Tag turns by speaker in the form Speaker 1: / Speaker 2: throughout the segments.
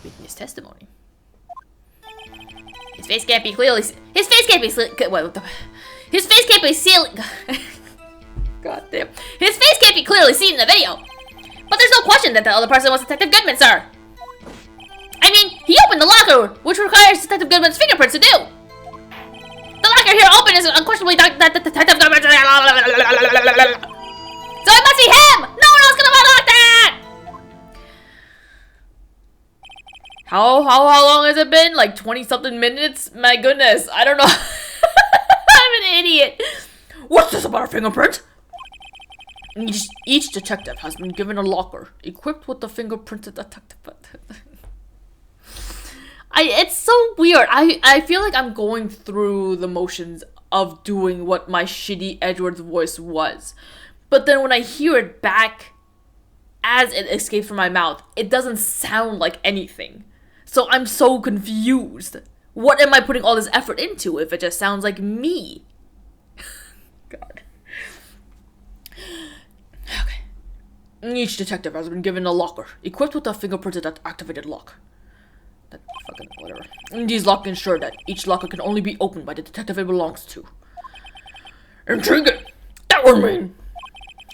Speaker 1: witness testimony. His face can't be clearly. His face can't be. What the? His face can't be seen. God damn. His face can't be clearly seen in the video. But there's no question that the other person was Detective Goodman, sir. I mean, he opened the locker, which requires Detective Goodman's fingerprints to do. The locker here opened is unquestionably Detective Goodman. So it must be him! No one else could have unlocked that! How long has it been? Like 20-something minutes? My goodness, I don't know. I'm an idiot. What's this about a fingerprint? Each detective has been given a locker equipped with the fingerprint detective. It's so weird. I feel like I'm going through the motions of doing what my shitty Edward's voice was. But then when I hear it back as it escapes from my mouth, it doesn't sound like anything. So I'm so confused. What am I putting all this effort into if it just sounds like me? God. Okay. Each detective has been given a locker equipped with a fingerprinted activated lock. That fucking whatever. These locks ensure that each locker can only be opened by the detective it belongs to. Intriguing! That would mean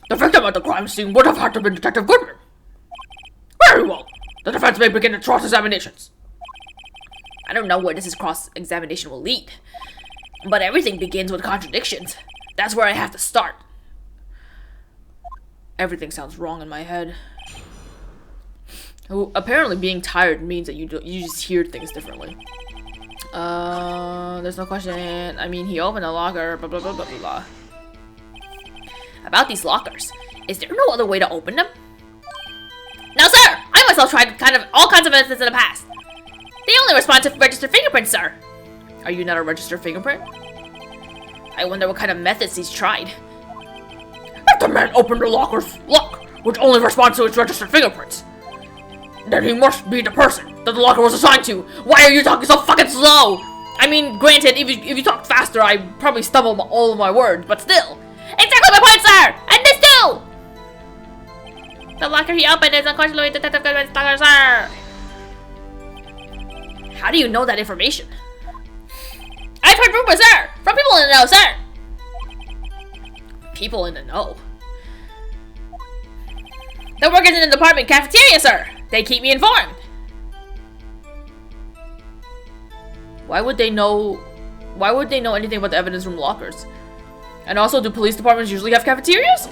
Speaker 1: the victim at the crime scene would have had to be Detective Goodman. Very well. The defense may begin its cross-examinations. I don't know where this cross-examination will lead, but everything begins with contradictions. That's where I have to start. Everything sounds wrong in my head. Apparently being tired means that you just hear things differently. There's no question. I mean, he opened a locker, blah, blah, blah, blah, blah. About these lockers, is there no other way to open them? Now, sir, I myself tried all kinds of methods in the past. They only respond to registered fingerprints, sir. Are you not a registered fingerprint? I wonder what kind of methods he's tried. If the man opened the locker's lock, which only responds to its registered fingerprints, then he must be the person that the locker was assigned to. Why are you talking so fucking slow? I mean, granted, if you talk faster, I probably stumble all of my words, but still. Exactly my point, sir! And this too! The locker he opened is unquestionably Detective Goodman's locker, sir. How do you know that information? I've heard rumors, sir! From people in the know, sir! People in the know? The workers in the department cafeteria, sir! They keep me informed. Why would they know anything about the evidence room lockers? And also, do police departments usually have cafeterias?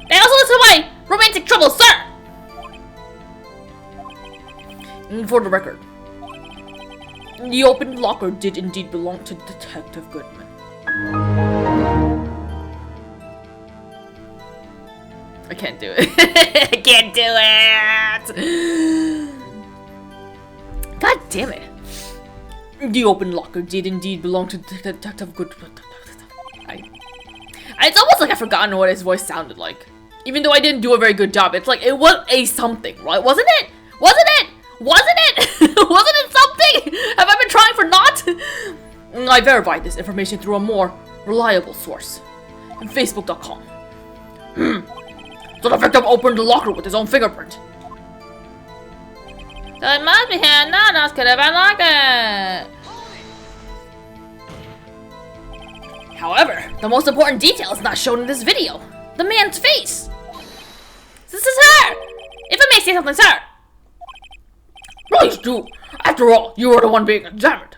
Speaker 1: They also listen to my romantic troubles, sir! For the record, the open locker did indeed belong to Detective Goodman. I can't do it. I can't do it! God damn it. The open locker did indeed belong to Detective Goodman. It's almost like I've forgotten what his voice sounded like. Even though I didn't do a very good job. It's like, it was a something, right? Wasn't it? Wasn't it? Wasn't it? Wasn't it something? Have I been trying for naught? I verified this information through a more reliable source. Facebook.com. So the victim opened the locker with his own fingerprint. So it must be him. No one else could have unlocked it. However, the most important detail is not shown in this video. The man's face. This is her. If I may say something, sir. Please do. After all, you are the one being examined.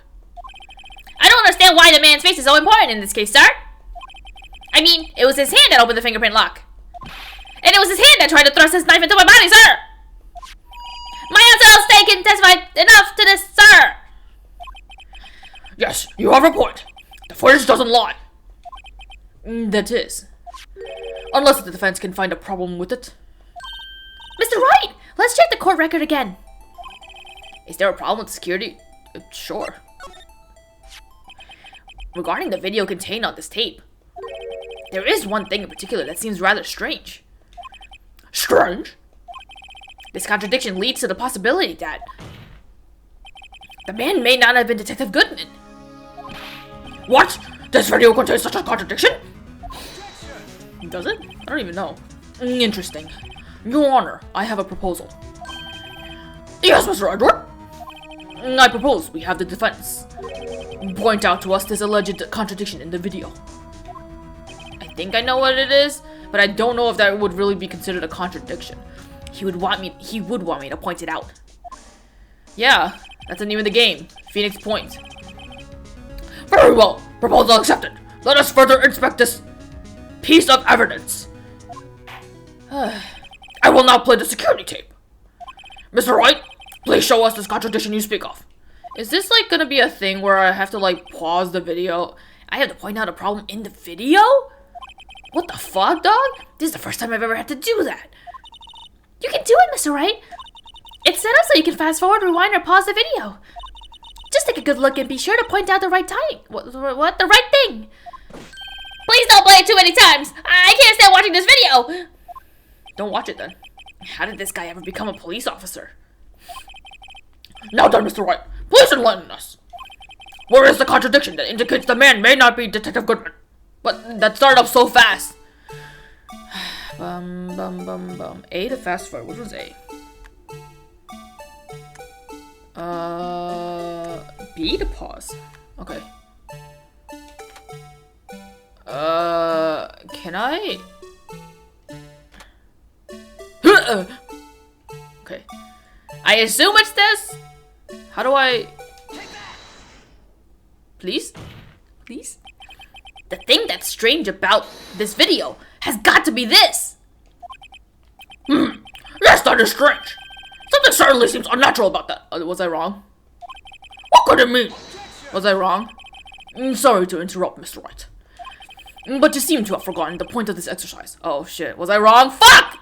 Speaker 1: I don't understand why the man's face is so important in this case, sir. I mean, it was his hand that opened the fingerprint lock. And it was his hand that tried to thrust his knife into my body, sir! My answer will stay can testify enough to this, sir! Yes, you have a point. The footage doesn't lie. That is. Unless the defense can find a problem with it. Mr. Wright, let's check the court record again. Is there a problem with security? Sure. Regarding the video contained on this tape, there is one thing in particular that seems rather strange. Strange? This contradiction leads to the possibility that the man may not have been Detective Goodman. What? This video contains such a contradiction? Does it? I don't even know. Interesting. Your Honor, I have a proposal. Yes, Mr. Edward. I propose we have the defense point out to us this alleged contradiction in the video. I think I know what it is, but I don't know if that would really be considered a contradiction. He would want me to point it out. Yeah, that's the name of the game. Phoenix Point. Very well. Proposal accepted. Let us further inspect this piece of evidence. I will now play the security tape. Mr. Wright, please show us this contradiction you speak of. Is this like gonna be a thing where I have to like pause the video? I have to point out a problem in the video? What the fuck, dog? This is the first time I've ever had to do that. You can do it, Mr. Wright. It's set up so you can fast forward, rewind, or pause the video. Just take a good look and be sure to point out the right time. What? The right thing. Please don't play it too many times. I can't stand watching this video. Don't watch it then. How did this guy ever become a police officer? Now then, Mr. Wright, please enlighten us. Where is the contradiction that indicates the man may not be Detective Goodman? But that started up so fast. A to fast forward. Which was A? B to pause. Okay. Can I? Okay. I assume it's this. How do I? Please? Please? The thing that's strange about this video has got to be this. Yes, that is strange. Something certainly seems unnatural about that. Was I wrong? What could it mean? Was I wrong? Sorry to interrupt, Mr. Wright. But you seem to have forgotten the point of this exercise. Oh shit, was I wrong? Fuck!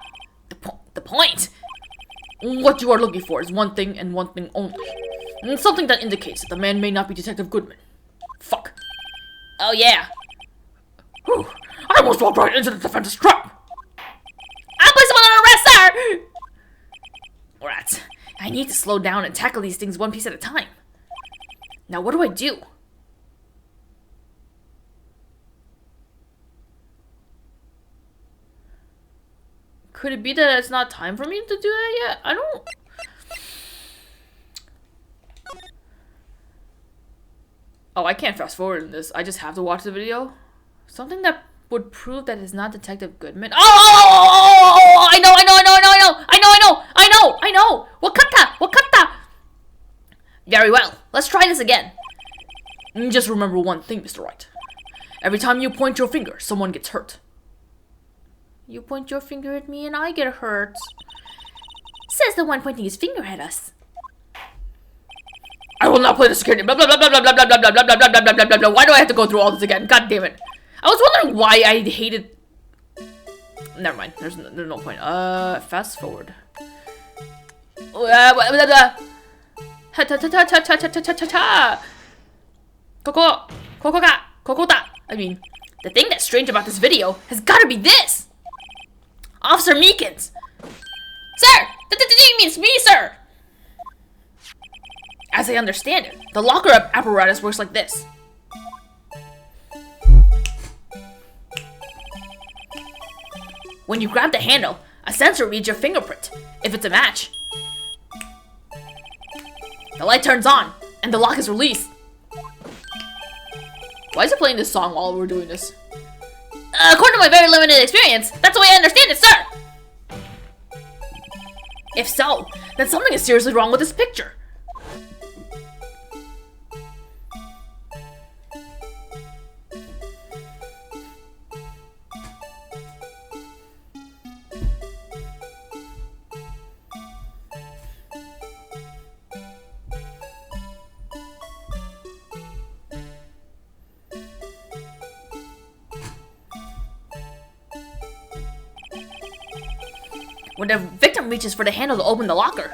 Speaker 1: The point? What you are looking for is one thing and one thing only. Something that indicates that the man may not be Detective Goodman. Fuck. Oh yeah. Whew. I almost walked right into the defense's trap. I'll put someone on arrest, sir! Rats. I need to slow down and tackle these things one piece at a time. Now what do I do? Could it be that it's not time for me to do that yet? I don't... Oh, I can't fast forward in this. I just have to watch the video. Something that would prove that it's not Detective Goodman. Oh! I know! Wakata! Very well. Let's try this again. Just remember one thing, Mr. Wright. Every time you point your finger, someone gets hurt. You point your finger at me and I get hurt. Says the one pointing his finger at us. I will not play the security. Blah blah blah blah blah blah blah blah blah blah blah blah blah blah blah. Why do I have to go through all this again? God damn it! I was wondering why I hated. Never mind. There's no point. Fast forward. I mean, the thing that's strange about this video has got to be this. Officer Meekins! Sir! You mean me, sir! As I understand it, the locker apparatus works like this. When you grab the handle, a sensor reads your fingerprint, if it's a match. The light turns on, and the lock is released. Why is it playing this song while we're doing this? According to my very limited experience, that's the way I understand it, sir! If so, then something is seriously wrong with this picture. When the victim reaches for the handle to open the locker.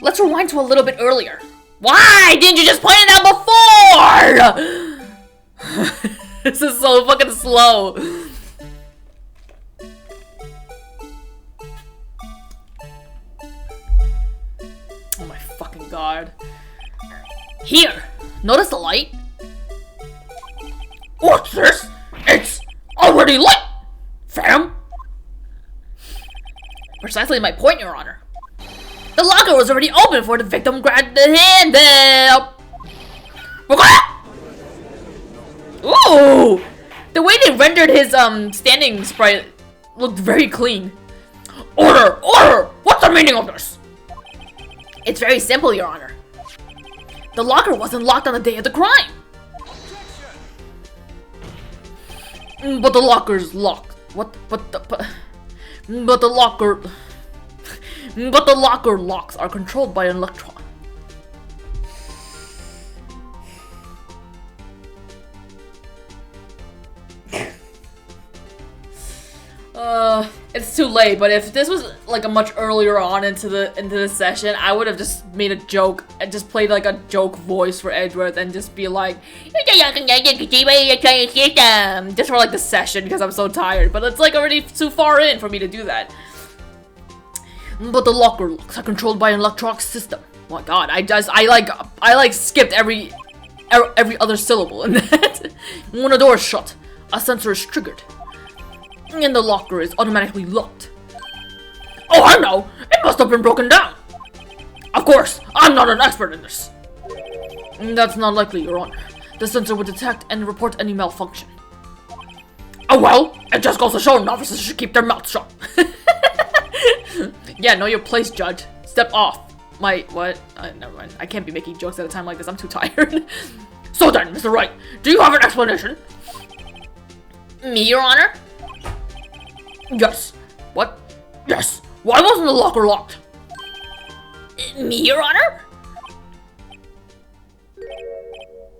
Speaker 1: Let's rewind to a little bit earlier. Why didn't you just point it out before? This is so fucking slow. Oh my fucking god. Here, notice the light? What's this? It's already lit, fam. Precisely my point, Your Honor. The locker was already open before the victim grabbed the handle. Ooh! The way they rendered his standing sprite looked very clean. Order! Order! What's the meaning of this? It's very simple, Your Honor. The locker wasn't locked on the day of the crime. But the locker's locked. But the locker locks are controlled by an electron. It's too late, but if this was like a much earlier on into the session, I would have just made a joke and just played like a joke voice for Edgeworth and just be like, just for like the session because I'm so tired. But it's like already too far in for me to do that. But the locker locks are controlled by an electronic system. Oh my god, I skipped every other syllable in that. When a door is shut, a sensor is triggered. And the locker is automatically locked. Oh, I know! It must have been broken down! Of course, I'm not an expert in this. That's not likely, Your Honor. The sensor would detect and report any malfunction. Oh well, it just goes to show novices should keep their mouths shut. Yeah, know your place, Judge. Step off. What? Never mind. I can't be making jokes at a time like this. I'm too tired. So then, Mr. Wright, do you have an explanation? Me, Your Honor? Yes. What? Yes. Why wasn't the locker locked? Me, Your Honor?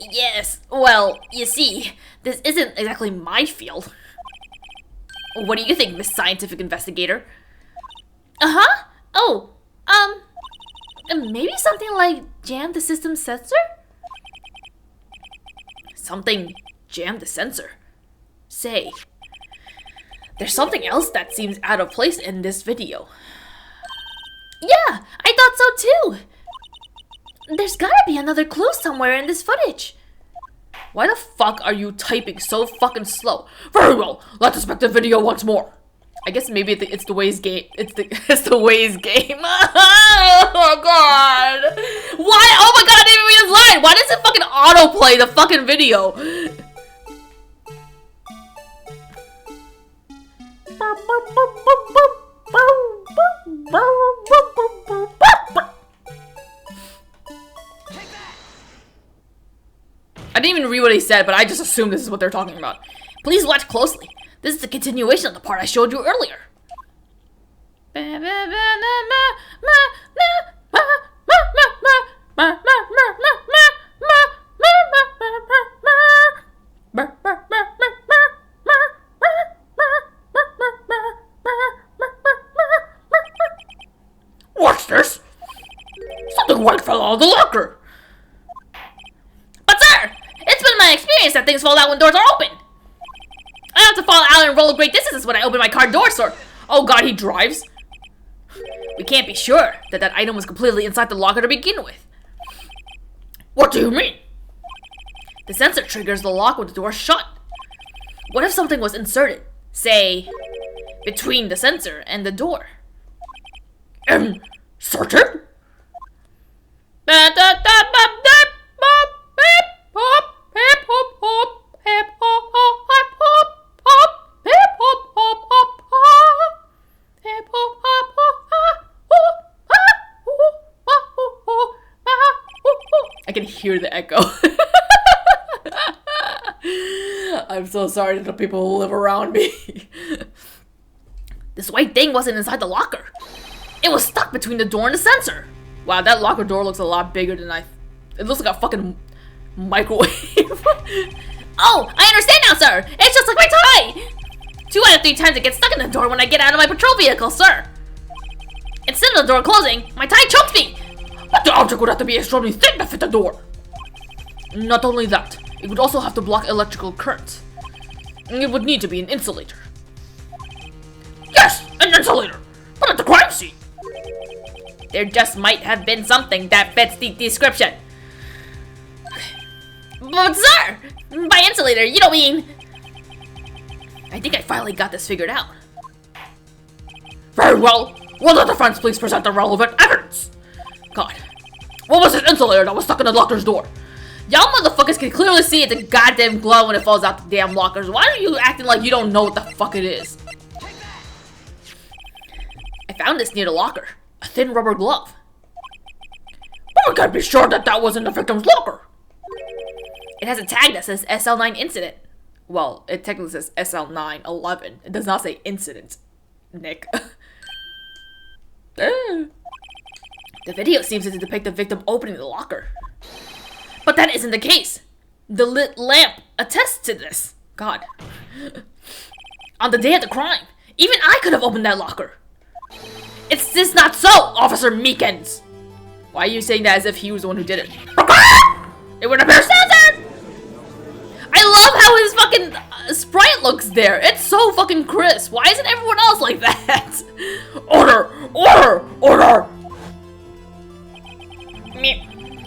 Speaker 1: Yes. Well, you see, this isn't exactly my field. What do you think, Miss Scientific Investigator? Uh-huh. Oh, maybe something like jam the system sensor? Something jam the sensor? Say, there's something else that seems out of place in this video. Yeah, I thought so too. There's gotta be another clue somewhere in this footage. Why the fuck are you typing so fucking slow? Very well, let's inspect the video once more. I guess maybe it's the Waze game. It's the Waze game. Oh god. Why? Oh my god, I didn't even read his line. Why does it fucking autoplay the fucking video? I didn't even read what he said, but I just assumed this is what they're talking about. Please watch closely. This is the continuation of the part I showed you earlier. What's this? Something white fell out of the locker. But sir, it's been my experience that things fall out when doors are open. I have to fall out and roll great distances when I open my car door, sir. Oh god, he drives. We can't be sure that that item was completely inside the locker to begin with. What do you mean? The sensor triggers the lock when the door is shut. What if something was inserted, say, between the sensor and the door? Inserted? I can hear the echo. I'm so sorry to the people who live around me. This white thing wasn't inside the locker. It was stuck between the door and the sensor. Wow, that locker door looks a lot bigger than it looks like a fucking microwave. Oh, I understand now, sir. It's just like my tie. 2 out of 3 times it gets stuck in the door when I get out of my patrol vehicle, sir. Instead of the door closing, my tie chokes me. But the object would have to be extremely thick to fit the door. Not only that, it would also have to block electrical currents. It would need to be an insulator. Yes, an insulator. But at the crime scene. There just might have been something that fits the description. But sir, by insulator, you don't mean... I think I finally got this figured out. Very well. Will the defense please present the relevant evidence? God. What was this insulator that was stuck in the locker's door? Y'all motherfuckers can clearly see it's a goddamn glove when it falls out the damn lockers. Why are you acting like you don't know what the fuck it is? I found this near the locker. A thin rubber glove. But we can't be sure that that wasn't the victim's locker. It has a tag that says SL9 incident. Well, it technically says SL911. It does not say incident, Nick. The video seems to depict the victim opening the locker. But that isn't the case. The lit lamp attests to this. God. On the day of the crime, even I could have opened that locker. It's just not so, Officer Meekins. Why are you saying that as if he was the one who did it? It would appear censored! I love how his fucking sprite looks there. It's so fucking crisp. Why isn't everyone else like that? Order! Order! Order! Meh.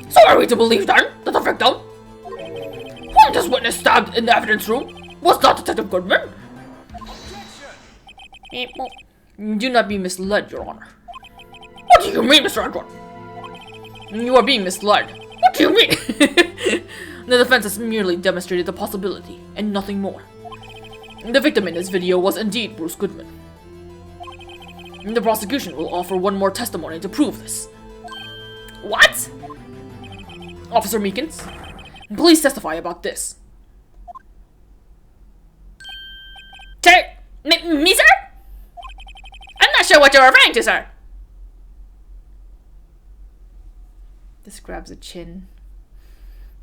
Speaker 1: So are we to believe then that the victim, whom this witness stabbed in the evidence room, was not Detective Goodman? Do not be misled, Your Honor. What do you mean, Mr. Edward? You are being misled. What do you mean? The defense has merely demonstrated the possibility, and nothing more. The victim in this video was indeed Bruce Goodman. The prosecution will offer one more testimony to prove this. What? Officer Meekins, please testify about this. Me, sir? I'm not sure what you're referring to, sir. This grabs a chin.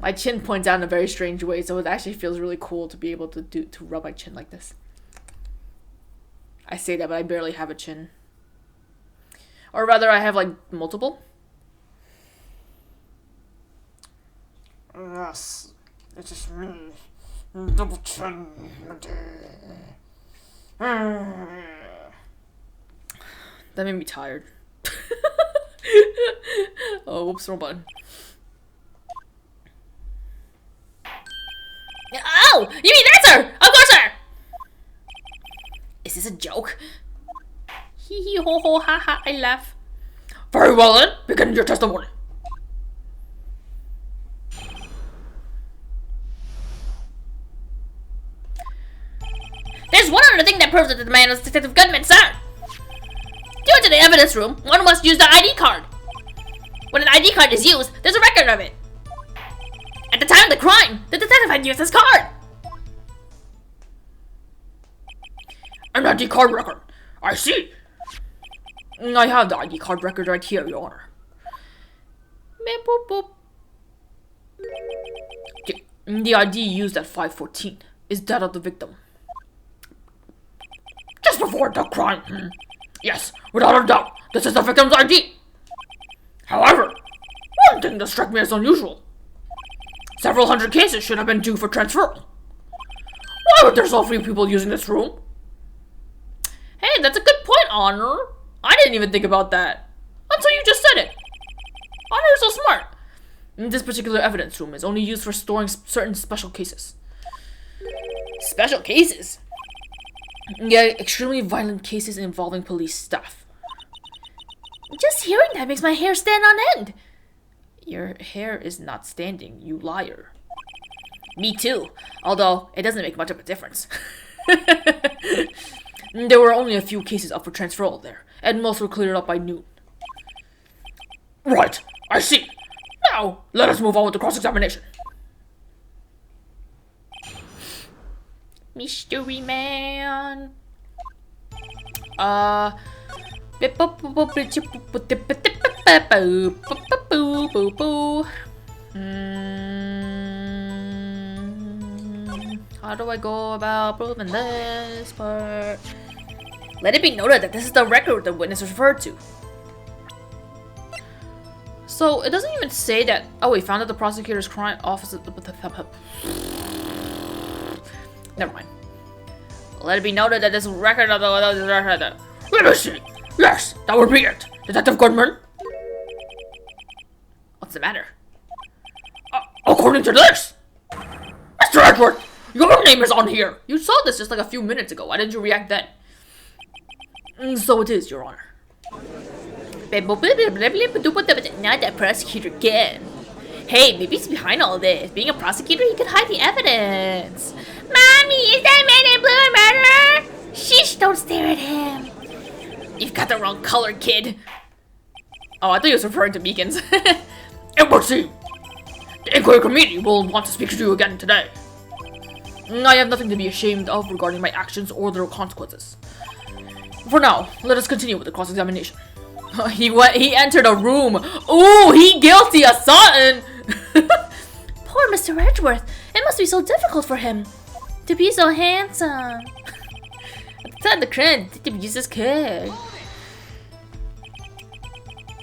Speaker 1: My chin points out in a very strange way, so it actually feels really cool to be able to rub my chin like this. I say that, but I barely have a chin. Or rather, I have, like, multiple.
Speaker 2: Yes, it is me, Double Chin.
Speaker 1: That made me tired. Oh, whoops, wrong button. Oh! You mean that, sir? Of course, sir! Is this a joke? Hee hee ho ho ha ha, I laugh.
Speaker 2: Very well then, begin your testimony.
Speaker 1: There's one other thing that proves that the man was Detective Goodman, sir! To enter the evidence room, one must use the ID card. When an ID card is used, there's a record of it. At the time of the crime, the detective had used his card.
Speaker 2: An ID card record. I see. I have the ID card record right here, Your Honor.
Speaker 1: Beep, boop, boop.
Speaker 2: The ID used at 5:14 is that of the victim. Just before the crime. Yes, without a doubt, this is the victim's ID. However, one thing that struck me as unusual. Several hundred cases should have been due for transfer. Why would there so few people using this room?
Speaker 1: Hey, that's a good point, Honor. I didn't even think about that. Until you just said it. Honor is so smart.
Speaker 2: This particular evidence room is only used for storing certain special cases.
Speaker 1: Special cases?
Speaker 2: Yeah, extremely violent cases involving police staff.
Speaker 1: Just hearing that makes my hair stand on end.
Speaker 2: Your hair is not standing, you liar.
Speaker 1: Me too, although it doesn't make much of a difference.
Speaker 2: There were only a few cases up for transferal there, and most were cleared up by noon. Right, I see. Now, let us move on with the cross-examination.
Speaker 1: Mystery Man. How do I go about proving this part? Let it be noted that this is the record the witness referred to.
Speaker 2: So, it doesn't even say that... Oh, we found that the prosecutor's crime office...
Speaker 1: Never mind. Let it be noted that this record of the...
Speaker 2: Let me see. Yes, that would be it. Detective Goodman?
Speaker 1: What's the matter?
Speaker 2: According to this, Mr. Edward, your name is on here.
Speaker 1: You saw this just like a few minutes ago. Why didn't you react then?
Speaker 2: So it is, Your Honor.
Speaker 1: Not that prosecutor again. Hey, maybe he's behind all this. Being a prosecutor, he could hide the evidence. Mommy, is that man in blue a murderer? Sheesh, don't stare at him. You've got the wrong color, kid. Oh, I thought he was referring to Beacons.
Speaker 2: It would seem. The inquiry committee will want to speak to you again today. I have nothing to be ashamed of regarding my actions or their consequences. For now, let us continue with the cross-examination.
Speaker 1: He entered a room. Ooh, he guilty of something. Poor Mr. Edgeworth. It must be so difficult for him to be so handsome. At the time, the crane to be just as good.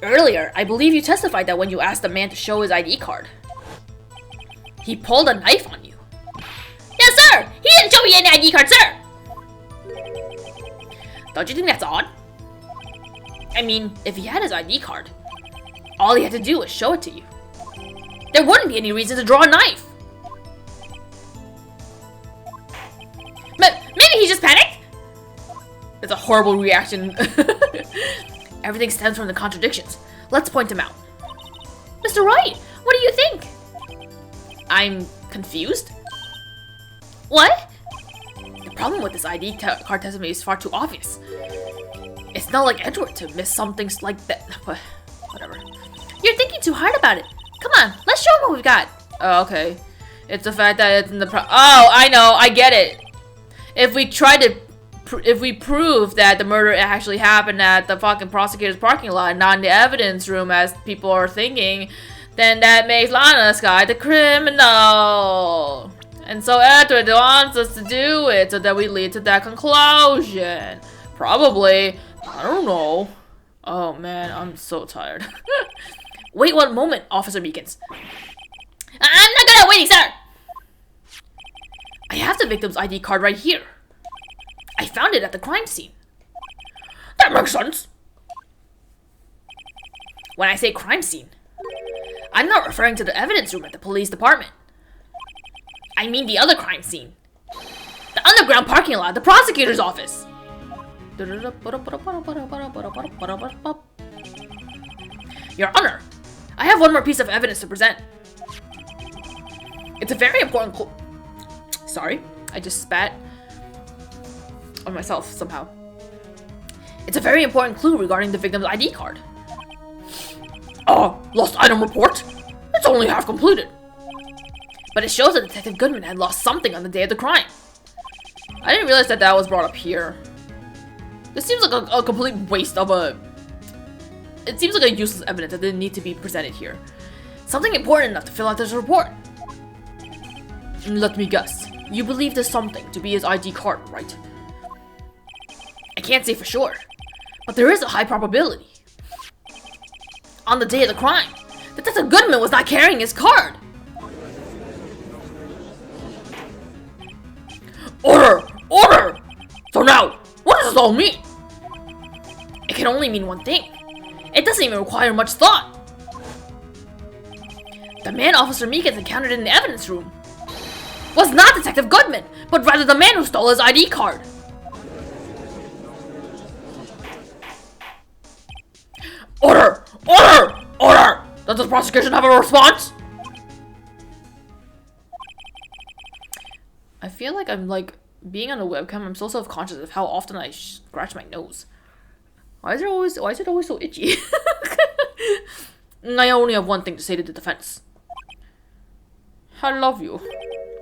Speaker 1: Earlier, I believe you testified that when you asked the man to show his ID card, he pulled a knife on you. Yes, sir! He didn't show me any ID card, sir! Don't you think that's odd? I mean, if he had his ID card, all he had to do was show it to you. There wouldn't be any reason to draw a knife. But maybe he just panicked? It's a horrible reaction. Everything stems from the contradictions. Let's point them out. Mr. Wright, what do you think? I'm confused? What? The problem with this ID card testimony is far too obvious. It's not like Edward to miss something like that. Whatever. You're thinking too hard about it. Come on, let's show him what we've got. Oh, okay. It's the fact that it's in the oh, I know, I get it. If we prove that the murder actually happened at the fucking prosecutor's parking lot and not in the evidence room as people are thinking, then that makes Lana Sky the criminal. And so Edward wants us to do it so that we lead to that conclusion. Probably. I don't know. Oh man, I'm so tired. Wait one moment, Officer Beacons. I'm not good at waiting, sir! I have the victim's ID card right here. I found it at the crime scene.
Speaker 2: That makes sense.
Speaker 1: When I say crime scene, I'm not referring to the evidence room at the police department. I mean the other crime scene. The underground parking lot at the prosecutor's office. Your Honor, I have one more piece of evidence to present. It's a very important clue. Sorry, I just spat on myself somehow. It's a very important clue regarding the victim's ID card.
Speaker 2: Lost item report? It's only half completed.
Speaker 1: But it shows that Detective Goodman had lost something on the day of the crime. I didn't realize that was brought up here. This seems like a complete waste of it seems like a useless evidence that didn't need to be presented here. Something important enough to fill out this report.
Speaker 2: Let me guess. You believe there's something to be his ID card, right?
Speaker 1: I can't say for sure, but there is a high probability. On the day of the crime, Detective Goodman was not carrying his card.
Speaker 2: Order! Order! So now, what does this all mean?
Speaker 1: It can only mean one thing. It doesn't even require much thought. The man Officer Meekins encountered in the evidence room was not Detective Goodman, but rather the man who stole his ID card.
Speaker 2: Order! Order! Order! Does the prosecution have a response?
Speaker 1: I feel like I'm being on a webcam. I'm so self-conscious of how often I scratch my nose. Why is it always so itchy?
Speaker 2: I only have one thing to say to the defense. I love you.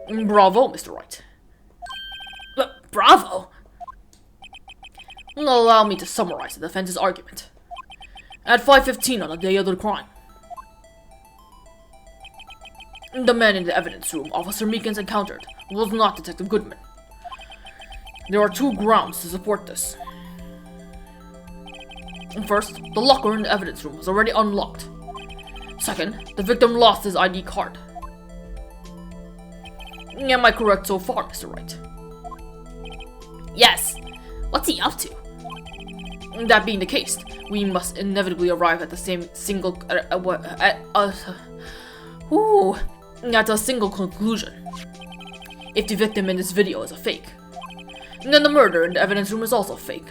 Speaker 2: Bravo, Mr. Wright.
Speaker 1: Bravo?
Speaker 2: Allow me to summarize the defense's argument. At 5:15 on the day of the crime, the man in the evidence room Officer Meekins encountered was not Detective Goodman. There are two grounds to support this. First, the locker in the evidence room was already unlocked. Second, the victim lost his ID card. Am I correct so far, Mr. Wright?
Speaker 1: Yes. What's he up to?
Speaker 2: That being the case, we must inevitably arrive at the same at a single conclusion. If the victim in this video is a fake, then the murder in the evidence room is also fake.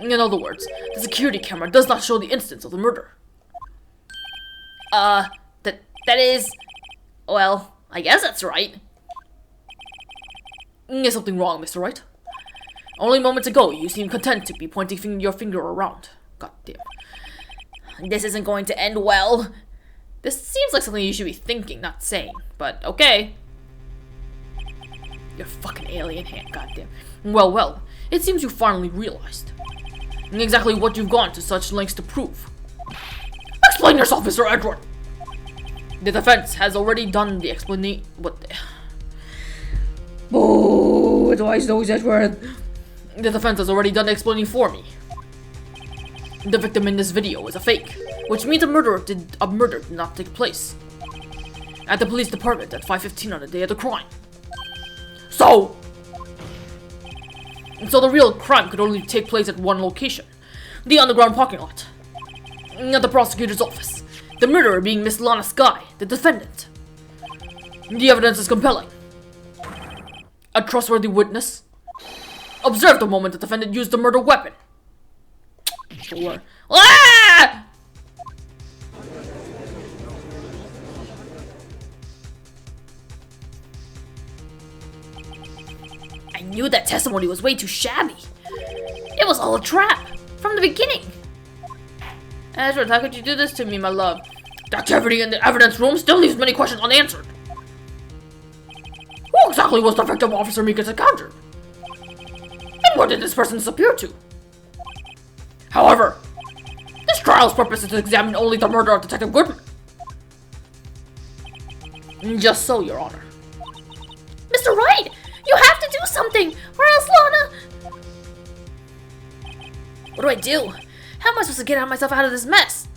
Speaker 2: In other words, the security camera does not show the instance of the murder.
Speaker 1: That is... Well, I guess that's right.
Speaker 2: Is something wrong, Mr. Wright? Only moments ago, you seemed content to be pointing your finger around. God damn.
Speaker 1: This isn't going to end well. This seems like something you should be thinking, not saying. But okay.
Speaker 2: You're fucking alien hand, goddamn. Well, it seems you finally realized exactly what you've gone to such lengths to prove. Explain yourself, Mr. Edward! The defense has already done the explanation. What the... Boo! It's always those Edward. The defense has already done the explaining for me. The victim in this video is a fake, which means a murder did not take place at the police department at 5:15 on the day of the crime. So the real crime could only take place at one location, the underground parking lot, at the prosecutor's office. The murderer being Miss Lana Skye, the defendant. The evidence is compelling. A trustworthy witness observed the moment the defendant used the murder weapon. Sure. Ah!
Speaker 1: I knew that testimony was way too shabby. It was all a trap from the beginning.
Speaker 2: Edward, how could you do this to me, my love? The activity in the evidence room still leaves many questions unanswered. Who exactly was the victim Officer Meekins encountered? And where did this person disappear to? However, this trial's purpose is to examine only the murder of Detective Goodman. Just so, Your Honor.
Speaker 1: Mr. Wright, you have to do something, or else Lana... What do I do? How am I supposed to get myself out of this mess?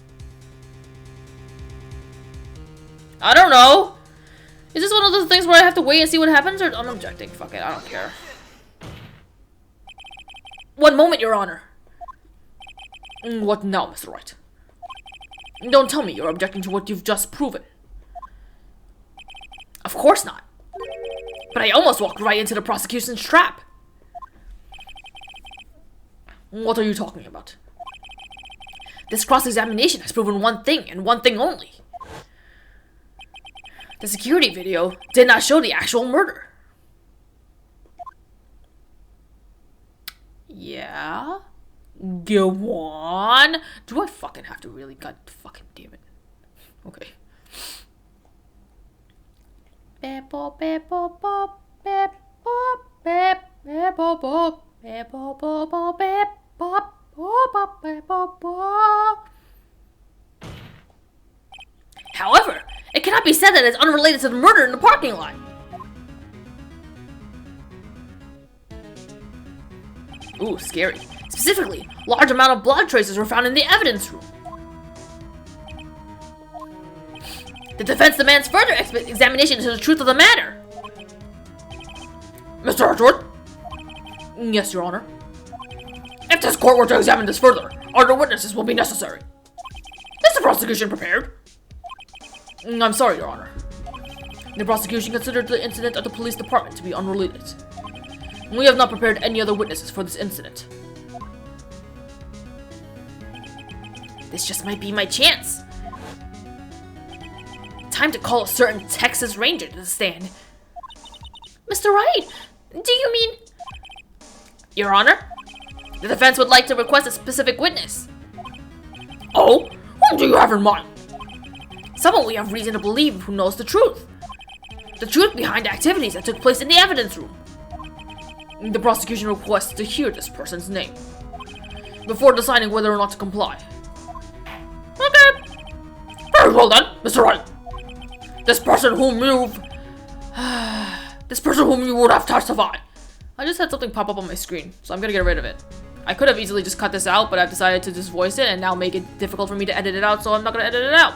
Speaker 2: I don't know. Is this one of those things where I have to wait and see what happens, or I'm objecting? Fuck it, I don't care.
Speaker 1: One moment, Your Honor.
Speaker 2: What now, Mr. Wright? Don't tell me you're objecting to what you've just proven.
Speaker 1: Of course not. But I almost walked right into the prosecution's trap.
Speaker 2: What are you talking about?
Speaker 1: This cross-examination has proven one thing, and one thing only. The security video did not show the actual murder.
Speaker 2: Yeah? Go on. Do I fucking have to really? God fucking damn it. Okay.
Speaker 1: However, it cannot be said that it's unrelated to the murder in the parking lot.
Speaker 2: Ooh, scary.
Speaker 1: Specifically, large amount of blood traces were found in the evidence room. The defense demands further examination into the truth of the matter.
Speaker 2: Mr. Edward? Yes, Your Honor. If this court were to examine this further, other witnesses will be necessary. Is the prosecution prepared? I'm sorry, Your Honor. The prosecution considered the incident at the police department to be unrelated. We have not prepared any other witnesses for this incident.
Speaker 1: This just might be my chance. Time to call a certain Texas Ranger to the stand. Mr. Wright, do you mean... Your Honor, the defense would like to request a specific witness.
Speaker 2: Oh? Whom do you have in mind?
Speaker 1: Someone we have reason to believe who knows the truth. The truth behind the activities that took place in the evidence room.
Speaker 2: The prosecution requests to hear this person's name before deciding whether or not to comply. Okay. Very well then, Mr. Wright. This person whom you would have testified. I just had something pop up on my screen, so I'm gonna get rid of it. I could have easily just cut this out, but I've decided to just voice it and now make it difficult for me to edit it out, so I'm not gonna edit it out.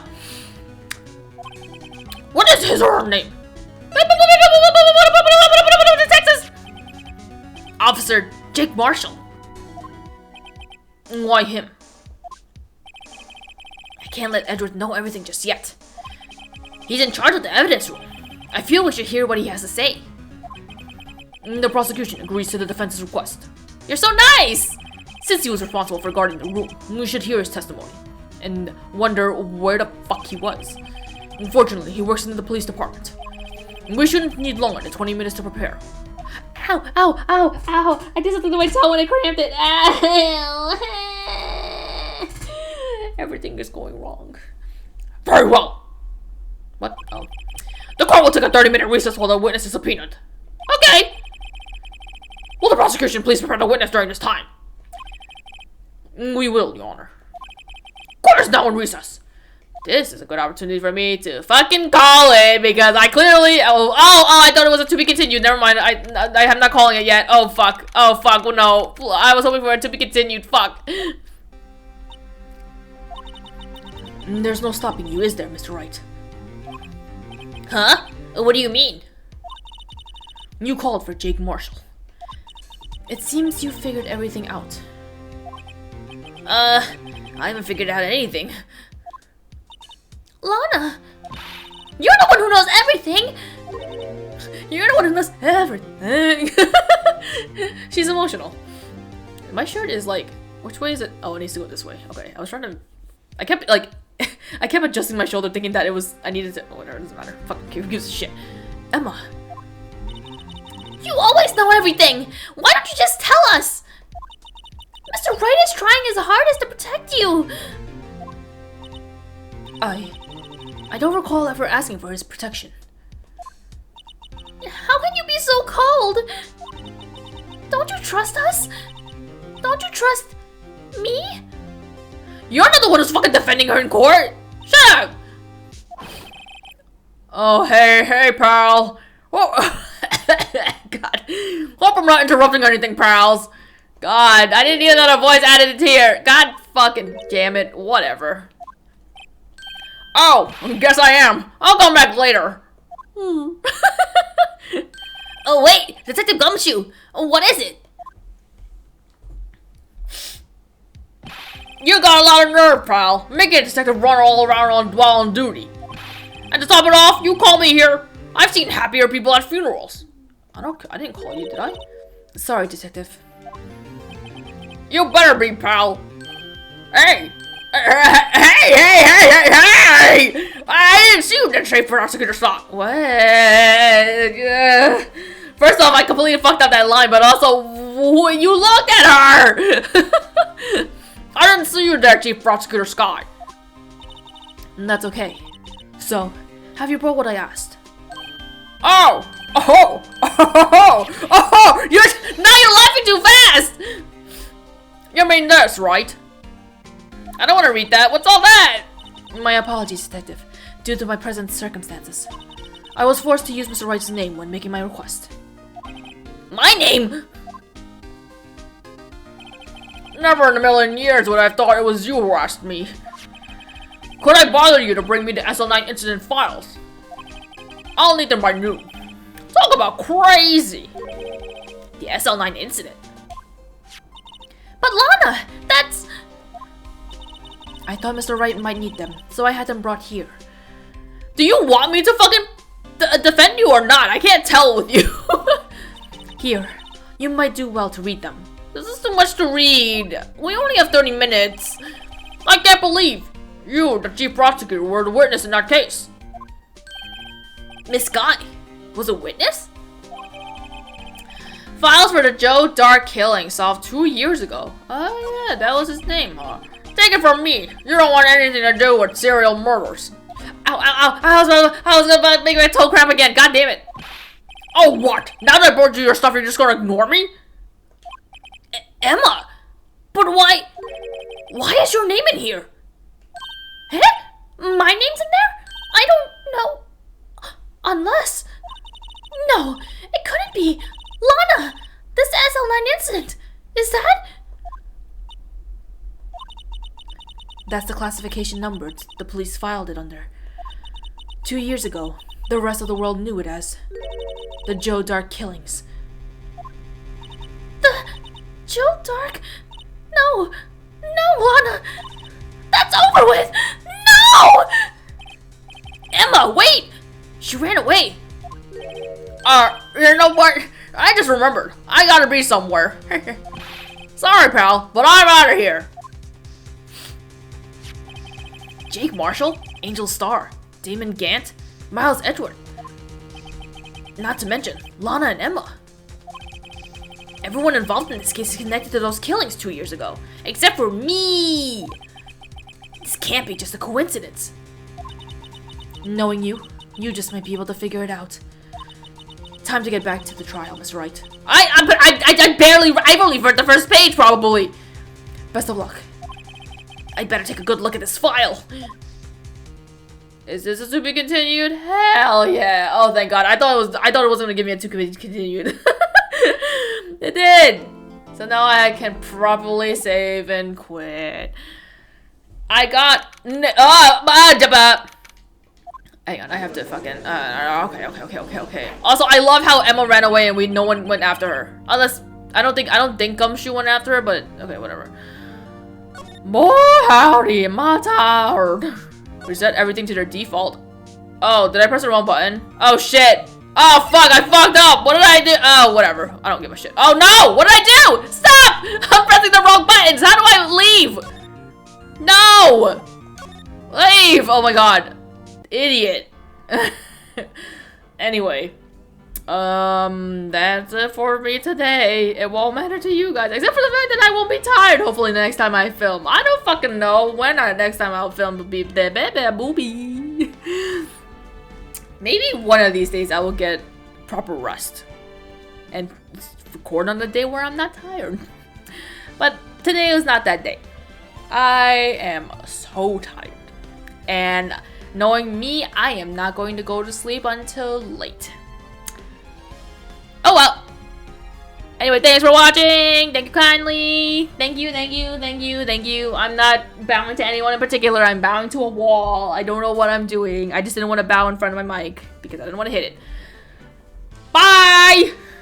Speaker 2: What is his or her name?
Speaker 1: Texas! Officer Jake Marshall.
Speaker 2: Why him?
Speaker 1: I can't let Edward know everything just yet. He's in charge of the evidence room. I feel we should hear what he has to say.
Speaker 2: The prosecution agrees to the defense's request.
Speaker 1: You're so nice! Since he was responsible for guarding the room, we should hear his testimony and wonder where the fuck he was. Unfortunately, he works in the police department. We shouldn't need longer than 20 minutes to prepare. Ow, ow, ow, ow. I did something to my toe when I cramped it. Ow. Everything is going wrong.
Speaker 2: Very well.
Speaker 1: What? Oh.
Speaker 2: The court will take a 30-minute recess while the witness is subpoenaed.
Speaker 1: Okay.
Speaker 2: Will the prosecution please prepare the witness during this time?
Speaker 1: We will, Your Honor.
Speaker 2: Court is now in recess.
Speaker 1: This is a good opportunity for me to fucking call it, because I clearly... Oh, I thought it was a to be continued. Never mind. I am not calling it yet. Oh, fuck. Oh, fuck. Well, no. I was hoping for it to be continued. Fuck. There's no stopping you, is there, Mr. Wright? Huh? What do you mean? You called for Jake Marshall. It seems you figured everything out. I haven't figured out anything. Lana! You're the one who knows everything! You're the one who knows everything! She's emotional. My shirt is like... Which way is it? Oh, it needs to go this way. Okay, I was trying to... I kept, like... I kept adjusting my shoulder thinking that it was... I needed to... Oh, whatever, it doesn't matter. Fuck, who gives a shit? Emma. You always know everything! Why don't you just tell us? Mr. Wright is trying his hardest to protect you! I don't recall ever asking for his protection. How can you be so cold? Don't you trust us? Don't you trust me?
Speaker 2: You're not the one who's fucking defending her in court! Shut up! Oh, hey, pal. Oh, God. Hope I'm not interrupting anything, pals. God, I didn't even know that voice added it here. God fucking damn it. Whatever. Oh, guess I am. I'll come back later.
Speaker 1: Oh, wait! Detective Gumshoe! What is it?
Speaker 2: You got a lot of nerve, pal. Making a detective run all around while on duty. And to top it off, you call me here. I've seen happier people at funerals.
Speaker 1: I didn't call you, did I? Sorry, detective.
Speaker 2: You better be, pal. Hey! Hey! I didn't see you did shape prosecutor stop.
Speaker 1: What? First off, I completely fucked up that line, but also, you looked at her!
Speaker 2: I didn't see you there, Chief Prosecutor Scott.
Speaker 1: That's okay. So, have you brought what I asked?
Speaker 2: Oh!
Speaker 1: Now you're laughing too fast!
Speaker 2: You mean this, right?
Speaker 1: I don't want to read that. What's all that? My apologies, detective. Due to my present circumstances, I was forced to use Mr. Wright's name when making my request. My name?
Speaker 2: Never in a million years would I have thought it was you who asked me. Could I bother you to bring me the SL9 incident files? I'll need them by noon. Talk about crazy!
Speaker 1: The SL9 incident? But Lana, that's... I thought Mr. Wright might need them, so I had them brought here.
Speaker 2: Do you want me to fucking defend you or not? I can't tell with you.
Speaker 1: Here, you might do well to read them.
Speaker 2: This is too much to read. We only have 30 minutes. I can't believe you, the chief prosecutor, were the witness in that case.
Speaker 1: Miss Guy was a witness? Files for the Joe Dark killing solved 2 years ago. Oh yeah, that was his name, huh?
Speaker 2: Take it from me, you don't want anything to do with serial murders.
Speaker 1: Ow, ow, ow, I was gonna make my toe cramp again, god damn it.
Speaker 2: Oh what? Now that I brought you your stuff, you're just gonna ignore me?
Speaker 1: Emma! But why is your name in here? Eh? My name's in there? I don't know. Unless... No, it couldn't be. Lana! This SL9 incident! Is that... That's the classification number the police filed it under. 2 years ago, the rest of the world knew it as the Joe Dark killings. The Joe Dark? No, Lana! That's over with! No! Emma, wait! She ran away.
Speaker 2: You know what? I just remembered. I gotta be somewhere.
Speaker 1: Sorry, pal, but I'm out of here. Jake Marshall, Angel Star, Damon Gant, Miles Edward. Not to mention Lana and Emma. Everyone involved in this case is connected to those killings 2 years ago, except for me. This can't be just a coincidence. Knowing you just might be able to figure it out. Time to get back to the trial, Miss Wright. I've only read the first page, probably. Best of luck. I'd better take a good look at this file. Is this a to be continued? Hell yeah! Oh, thank God. I thought it was gonna give me a to be continued. It did. So now I can properly save and quit. I got hang on, I have to fucking okay. Also, I love how Emma ran away and no one went after her. Unless I don't think Gumshoe went after her, but okay, whatever. Boy, howdy, am I tired. Reset everything to their default. Oh, did I press the wrong button? Oh shit. Oh fuck, I fucked up. What did I do? Oh, whatever. I don't give a shit. Oh no, what did I do? Stop! I'm pressing the wrong buttons. How do I leave? No! Leave! Oh my god. Idiot. Anyway. That's it for me today. It won't matter to you guys, except for the fact that I won't be tired, hopefully, the next time I film. I don't fucking know when next time I'll film will be the movie. Maybe one of these days I will get proper rest and record on the day where I'm not tired. But today is not that day. I am so tired. And knowing me, I am not going to go to sleep until late. Oh well. Anyway, thanks for watching. Thank you kindly. Thank you. I'm not bowing to anyone in particular. I'm bowing to a wall. I don't know what I'm doing. I just didn't want to bow in front of my mic because I didn't want to hit it. Bye!